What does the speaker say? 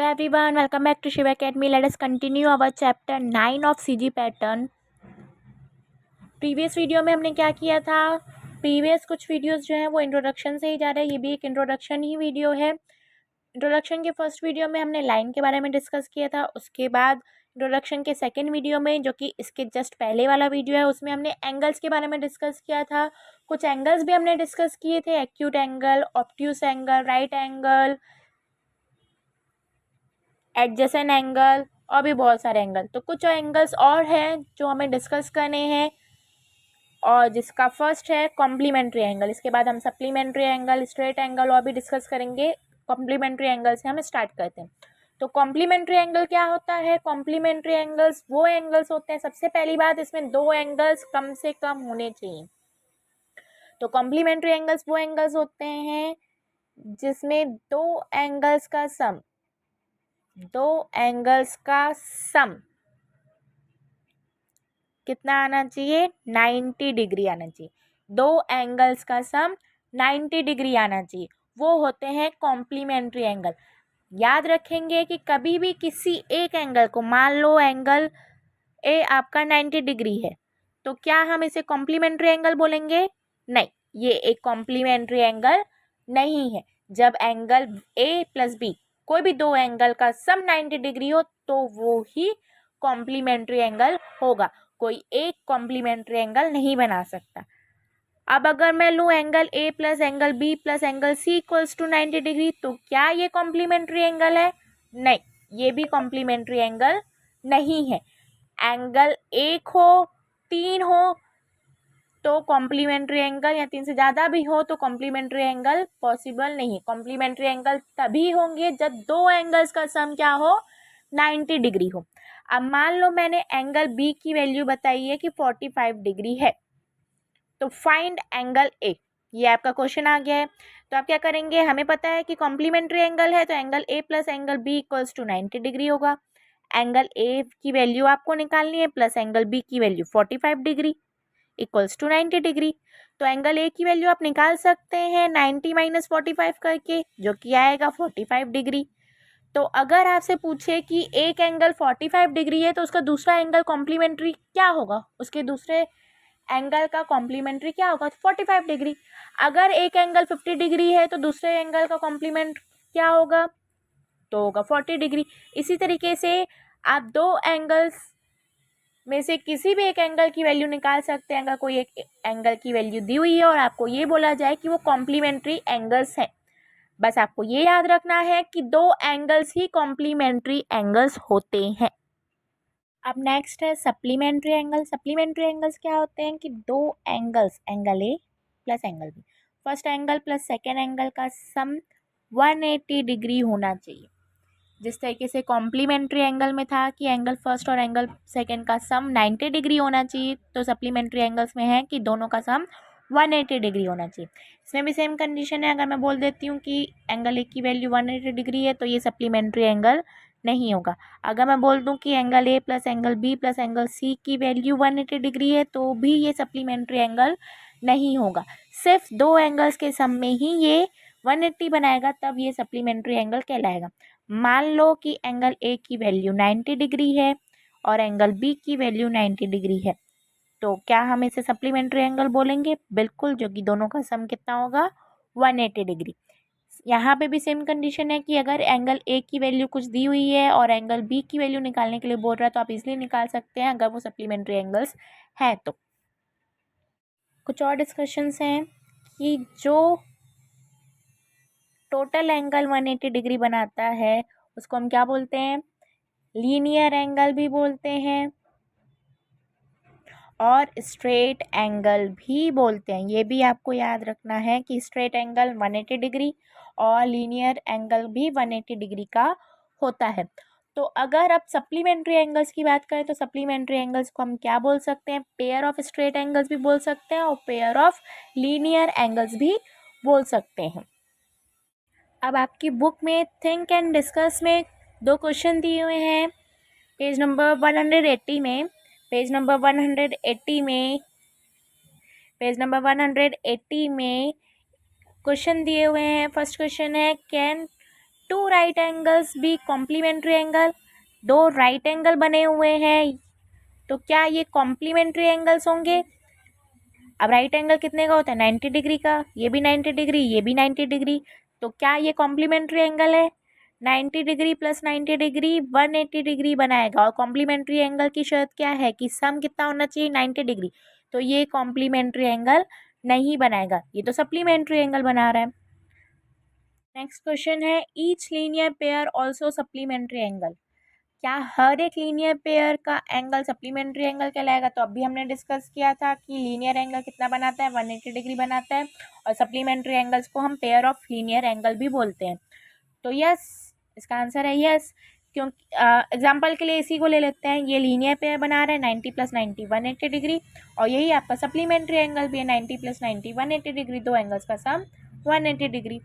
Hello everyone, welcome back to Shiva Academy. Let us continue our chapter 9 of CG pattern. Previous video में हमने क्या किया था? Previous कुछ वीडियोस जो हैं वो इंट्रोडक्शन से ही जा रहे हैं. ये भी एक इंट्रोडक्शन ही वीडियो है. इंट्रोडक्शन के फर्स्ट वीडियो में हमने लाइन के बारे में डिस्कस किया था. उसके बाद इंट्रोडक्शन के सेकंड वीडियो में, जो कि इसके जस्ट पहले वाला वीडियो है, उसमें हमने एंगल्स के बारे में डिस्कस किया था. कुछ एंगल्स भी हमने डिस्कस किए थे: acute angle, obtuse angle, right angle, adjacent angle और भी बहुत सारे एंगल. तो कुछ एंगल्स और हैं जो हमें डिस्कस करने हैं, और जिसका फर्स्ट है कॉम्प्लीमेंट्री एंगल. इसके बाद हम सप्लीमेंट्री एंगल, स्ट्रेट एंगल और भी डिस्कस करेंगे. कॉम्प्लीमेंट्री एंगल से हम स्टार्ट करते हैं. तो कॉम्प्लीमेंट्री एंगल क्या होता है? कॉम्प्लीमेंट्री एंगल्स वो एंगल्स होते हैं, सबसे पहली बात, इसमें दो एंगल्स कम से कम होने चाहिए. तो कॉम्प्लीमेंट्री एंगल्स वो एंगल्स होते हैं जिसमें दो एंगल्स का सम कितना आना चाहिए? 90 डिग्री आना चाहिए. दो एंगल्स का सम 90 डिग्री आना चाहिए. वो होते हैं कॉम्प्लीमेंट्री एंगल. याद रखेंगे कि कभी भी किसी एक एंगल को, मान लो एंगल ए आपका 90 डिग्री है, तो क्या हम इसे कॉम्प्लीमेंट्री एंगल बोलेंगे? नहीं, ये एक कॉम्प्लीमेंट्री एंगल नहीं है. जब एंगल ए प्लस बी, कोई भी दो एंगल का सम 90 डिग्री हो, तो वो ही कॉम्प्लीमेंट्री एंगल होगा. कोई एक कॉम्प्लीमेंट्री एंगल नहीं बना सकता. अब अगर मैं लूँ angle A plus angle B plus angle C equals to 90 degree, तो क्या ये कॉम्प्लीमेंट्री एंगल है? नहीं, ये भी कॉम्प्लीमेंट्री एंगल नहीं है. एंगल एक हो, तीन हो तो कॉम्प्लीमेंट्री एंगल, या तीन से ज़्यादा भी हो तो कॉम्प्लीमेंट्री एंगल पॉसिबल नहीं. कॉम्प्लीमेंट्री एंगल तभी होंगे जब दो एंगल्स का सम क्या हो? 90 डिग्री हो. अब मान लो मैंने एंगल बी की वैल्यू बताई है कि 45 डिग्री है, तो फाइंड एंगल ए. ये आपका क्वेश्चन आ गया है. तो आप क्या करेंगे? हमें पता है कि कॉम्प्लीमेंट्री एंगल है, तो angle A plus angle B equals to 90 degree होगा. एंगल ए की वैल्यू आपको निकालनी है, प्लस एंगल बी की value 45 degree equals to 90 degree. तो एंगल ए की वैल्यू आप निकाल सकते हैं 90 माइनस 45 करके, जो कि आएगा 45 डिग्री. तो अगर आपसे पूछे कि एक एंगल 45 डिग्री है, तो उसका दूसरा एंगल कॉम्प्लीमेंट्री क्या होगा? उसके दूसरे एंगल का कॉम्प्लीमेंट्री क्या होगा? 45 डिग्री. अगर एक एंगल 50 डिग्री है, तो दूसरे एंगल का कॉम्प्लीमेंट क्या होगा? तो होगा 40 डिग्री. इसी तरीके से आप दो एंगल्स में से किसी भी एक एंगल की वैल्यू निकाल सकते हैं. अगर कोई एक एंगल की वैल्यू दी हुई है और आपको ये बोला जाए कि वो कॉम्प्लीमेंट्री एंगल्स हैं, बस आपको ये याद रखना है कि दो एंगल्स ही कॉम्प्लीमेंट्री एंगल्स होते हैं. अब नेक्स्ट है सप्लीमेंट्री एंगल. सप्लीमेंट्री एंगल्स क्या होते हैं कि दो angles, angle A plus angle B, first angle plus second angle का सम 180 डिग्री होना चाहिए. जिस तरीके से कॉम्प्लीमेंट्री एंगल में था कि एंगल फर्स्ट और एंगल सेकेंड का सम 90 डिग्री होना चाहिए, तो सप्लीमेंट्री एंगल्स में है कि दोनों का सम 180 डिग्री होना चाहिए. इसमें भी सेम कंडीशन है. अगर मैं बोल देती हूँ कि एंगल ए की वैल्यू 180 डिग्री है, तो ये सप्लीमेंट्री एंगल नहीं होगा. अगर मैं बोल दूँ कि angle A plus angle B plus angle C की वैल्यू 180 डिग्री है, तो भी ये सप्लीमेंट्री एंगल नहीं होगा. सिर्फ दो एंगल्स के सम में ही ये 180 बनाएगा, तब ये सप्लीमेंट्री एंगल कहलाएगा. मान लो कि एंगल ए की वैल्यू 90 डिग्री है और एंगल बी की वैल्यू 90 डिग्री है, तो क्या हम इसे सप्लीमेंट्री एंगल बोलेंगे? बिल्कुल, जो कि दोनों का सम कितना होगा? 180 डिग्री. यहाँ पे भी सेम कंडीशन है कि अगर एंगल ए की वैल्यू कुछ दी हुई है और एंगल बी की वैल्यू निकालने के लिए बोल रहा है, तो आप इजीली निकाल सकते हैं अगर वो सप्लीमेंट्री एंगल्स हैं. तो कुछ और डिस्कशंस हैं कि जो टोटल एंगल 180 डिग्री बनाता है उसको हम क्या बोलते हैं? लीनियर एंगल भी बोलते हैं और स्ट्रेट एंगल भी बोलते हैं. ये भी आपको याद रखना है कि स्ट्रेट एंगल 180 डिग्री और लीनियर एंगल भी 180 डिग्री का होता है. तो अगर आप सप्लीमेंट्री एंगल्स की बात करें, तो सप्लीमेंट्री एंगल्स को हम क्या बोल सकते हैं? पेयर ऑफ स्ट्रेट एंगल्स भी बोल सकते हैं और पेयर ऑफ लीनियर एंगल्स भी बोल सकते हैं. अब आपकी बुक में थिंक एंड डिस्कस में दो क्वेश्चन दिए हुए हैं. पेज नंबर 180 में, पेज नंबर 180 में, पेज नंबर 180 में क्वेश्चन दिए हुए हैं. फर्स्ट क्वेश्चन है, can two right angles be complementary angle, दो राइट एंगल बने हुए हैं तो क्या ये कॉम्प्लीमेंट्री एंगल्स होंगे। अब राइट एंगल कितने का होता है 90 डिग्री का, ये भी 90 डिग्री, ये भी 90 डिग्री, तो क्या ये कॉम्प्लीमेंट्री एंगल है। 90 डिग्री प्लस 90 डिग्री 180 डिग्री बनाएगा और कॉम्प्लीमेंट्री एंगल की शर्त क्या है कि सम कितना होना चाहिए 90 डिग्री, तो ये कॉम्प्लीमेंट्री एंगल नहीं बनाएगा, ये तो सप्लीमेंट्री एंगल बना रहा है। नेक्स्ट क्वेश्चन है each linear pair also supplementary angle, क्या हर एक लीनियर पेयर का एंगल सप्लीमेंट्री एंगल कहलाएगा। तो अभी हमने डिस्कस किया था कि लीनियर एंगल कितना बनाता है 180 डिग्री बनाता है और सप्लीमेंट्री एंगल्स को हम पेयर ऑफ लीनियर एंगल भी बोलते हैं। तो यस, इसका आंसर है यस, क्योंकि एग्जाम्पल के लिए इसी को ले लेते हैं, ये लीनियर पेयर बना रहा है 90 प्लस 90 180 डिग्री और यही आपका सप्लीमेंट्री एंगल भी है 90 प्लस 90 180 डिग्री, दो एंगल्स का सम 180 डिग्री।